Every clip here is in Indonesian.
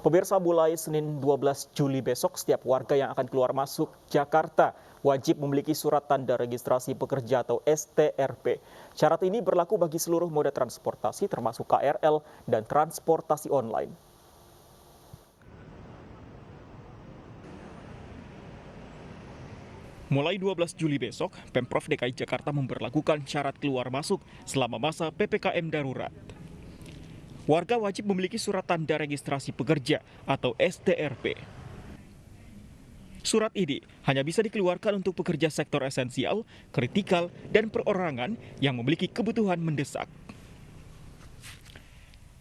Pemirsa, mulai Senin 12 Juli besok, setiap warga yang akan keluar masuk Jakarta wajib memiliki surat tanda registrasi pekerja atau STRP. Syarat ini berlaku bagi seluruh moda transportasi termasuk KRL dan transportasi online. Mulai 12 Juli besok, Pemprov DKI Jakarta memberlakukan syarat keluar masuk selama masa PPKM darurat. Warga wajib memiliki surat tanda registrasi pekerja atau STRP. Surat ini hanya bisa dikeluarkan untuk pekerja sektor esensial, kritikal, dan perorangan yang memiliki kebutuhan mendesak.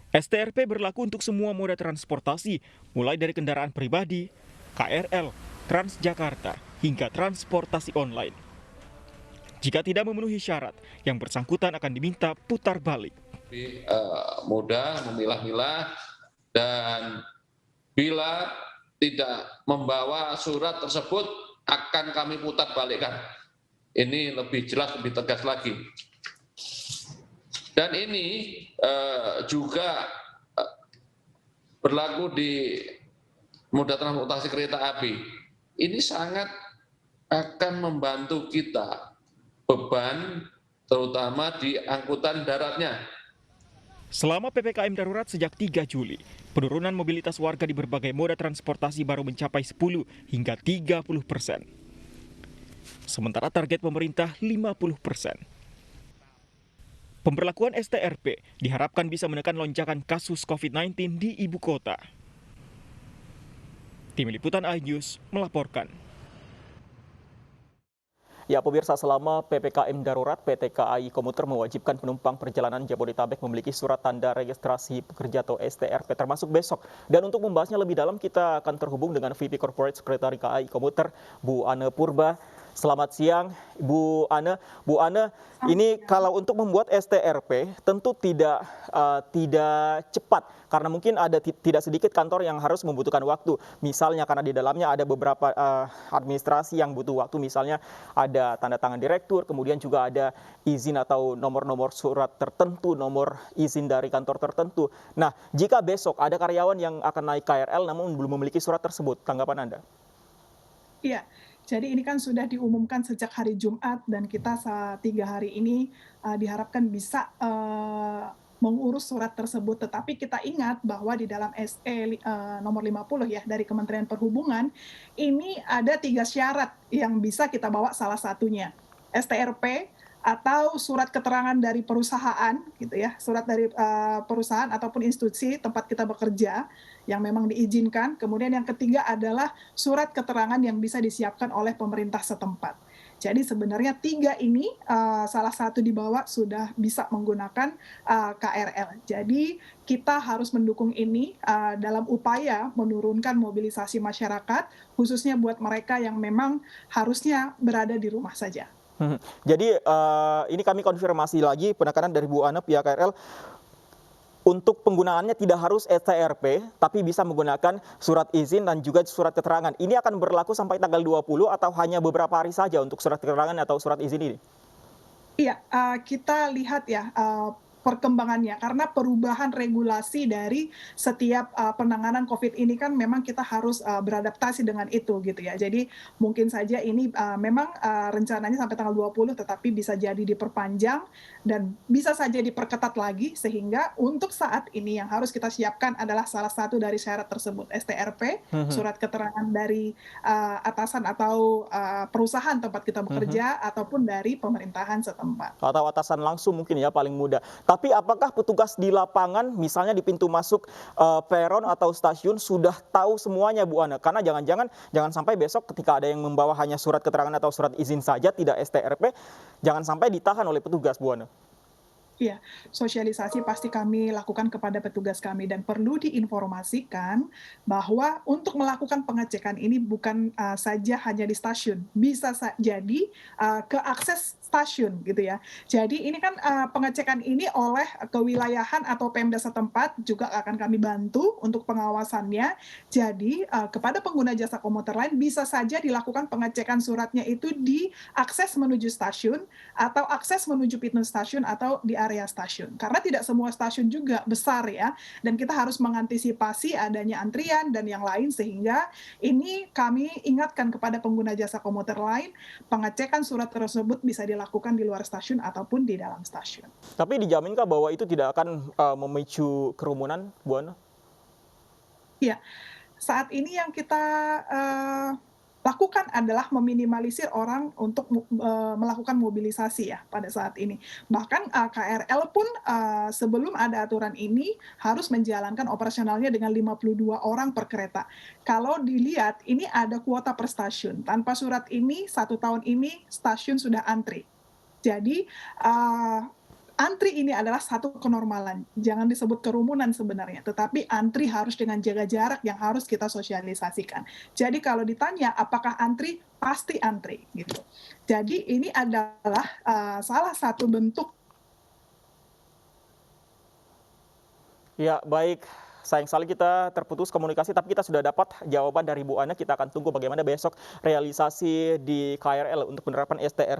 STRP berlaku untuk semua moda transportasi, mulai dari kendaraan pribadi, KRL, Transjakarta, hingga transportasi online. Jika tidak memenuhi syarat, yang bersangkutan akan diminta putar balik. Mudah memilah-milah, dan bila tidak membawa surat tersebut akan kami putar balikkan. Ini lebih jelas, lebih tegas lagi. Dan ini juga berlaku di moda transportasi kereta api. Ini sangat akan membantu kita beban terutama di angkutan daratnya. Selama PPKM darurat sejak 3 Juli, penurunan mobilitas warga di berbagai moda transportasi baru mencapai 10 hingga 30%. Sementara target pemerintah 50%. Pemberlakuan STRP diharapkan bisa menekan lonjakan kasus COVID-19 di ibu kota. Tim Liputan iNews melaporkan. Ya, pemirsa, selama PPKM darurat, PT KAI Komuter mewajibkan penumpang perjalanan Jabodetabek memiliki surat tanda registrasi pekerja atau STRP termasuk besok. Dan untuk membahasnya lebih dalam, kita akan terhubung dengan VP Corporate Secretary KAI Komuter, Bu Ane Purba. Selamat siang, Bu Ane. Bu Ane, ini kalau untuk membuat STRP tentu tidak cepat karena mungkin ada tidak sedikit kantor yang harus membutuhkan waktu. Misalnya karena di dalamnya ada beberapa administrasi yang butuh waktu, misalnya ada tanda tangan direktur, kemudian juga ada izin atau nomor-nomor surat tertentu, nomor izin dari kantor tertentu. Nah, jika besok ada karyawan yang akan naik KRL namun belum memiliki surat tersebut, tanggapan Anda? Iya, jadi ini kan sudah diumumkan sejak hari Jumat dan kita 3 hari ini diharapkan bisa mengurus surat tersebut. Tetapi kita ingat bahwa di dalam SE nomor 50 ya dari Kementerian Perhubungan, ini ada 3 syarat yang bisa kita bawa, salah satunya STRP atau surat keterangan dari perusahaan gitu ya, surat dari perusahaan ataupun institusi tempat kita bekerja yang memang diizinkan. Kemudian yang ketiga adalah surat keterangan yang bisa disiapkan oleh pemerintah setempat. Jadi sebenarnya 3 ini salah satu dibawa sudah bisa menggunakan KRL. Jadi kita harus mendukung ini dalam upaya menurunkan mobilisasi masyarakat, khususnya buat mereka yang memang harusnya berada di rumah saja. Jadi ini kami konfirmasi lagi penekanan dari Bu Ane, pihak KRL, untuk penggunaannya tidak harus STRP, tapi bisa menggunakan surat izin dan juga surat keterangan. Ini akan berlaku sampai tanggal 20 atau hanya beberapa hari saja untuk surat keterangan atau surat izin ini? Iya, kita lihat ya perkembangannya, karena perubahan regulasi dari setiap penanganan COVID ini kan memang kita harus beradaptasi dengan itu gitu ya. Jadi mungkin saja ini memang rencananya sampai tanggal 20, tetapi bisa jadi diperpanjang dan bisa saja diperketat lagi, sehingga untuk saat ini yang harus kita siapkan adalah salah satu dari syarat tersebut, STRP, surat keterangan dari atasan atau perusahaan tempat kita bekerja, ataupun dari pemerintahan setempat. Atau atasan langsung mungkin ya, paling mudah. Tapi apakah petugas di lapangan, misalnya di pintu masuk peron atau stasiun, sudah tahu semuanya, Bu Ane? Karena jangan sampai besok ketika ada yang membawa hanya surat keterangan atau surat izin saja, tidak STRP, jangan sampai ditahan oleh petugas, Bu Ane. Iya, sosialisasi pasti kami lakukan kepada petugas kami, dan perlu diinformasikan bahwa untuk melakukan pengecekan ini bukan saja hanya di stasiun, bisa jadi ke akses stasiun gitu ya. Jadi ini kan pengecekan ini oleh kewilayahan atau Pemda setempat juga akan kami bantu untuk pengawasannya. Jadi kepada pengguna jasa komuter lain bisa saja dilakukan pengecekan suratnya itu di akses menuju stasiun atau akses menuju pintu stasiun atau di area stasiun. Karena tidak semua stasiun juga besar ya, dan kita harus mengantisipasi adanya antrian dan yang lain, sehingga ini kami ingatkan kepada pengguna jasa komuter lain, pengecekan surat tersebut bisa dilakukan di luar stasiun ataupun di dalam stasiun. Tapi dijaminkah bahwa itu tidak akan memicu kerumunan, Bu Ana? Iya, saat ini yang kita lakukan adalah meminimalisir orang untuk melakukan mobilisasi ya pada saat ini. Bahkan KRL pun sebelum ada aturan ini harus menjalankan operasionalnya dengan 52 orang per kereta. Kalau dilihat ini ada kuota per stasiun. Tanpa surat ini 1 tahun ini stasiun sudah antri. Jadi antri ini adalah satu kenormalan. Jangan disebut kerumunan sebenarnya, tetapi antri harus dengan jaga jarak yang harus kita sosialisasikan. Jadi kalau ditanya apakah antri, pasti antri gitu. Jadi ini adalah salah satu bentuk. Ya, baik. Sayang sekali kita terputus komunikasi, tapi kita sudah dapat jawaban dari Bu Ana. Kita akan tunggu bagaimana besok realisasi di KRL untuk penerapan STR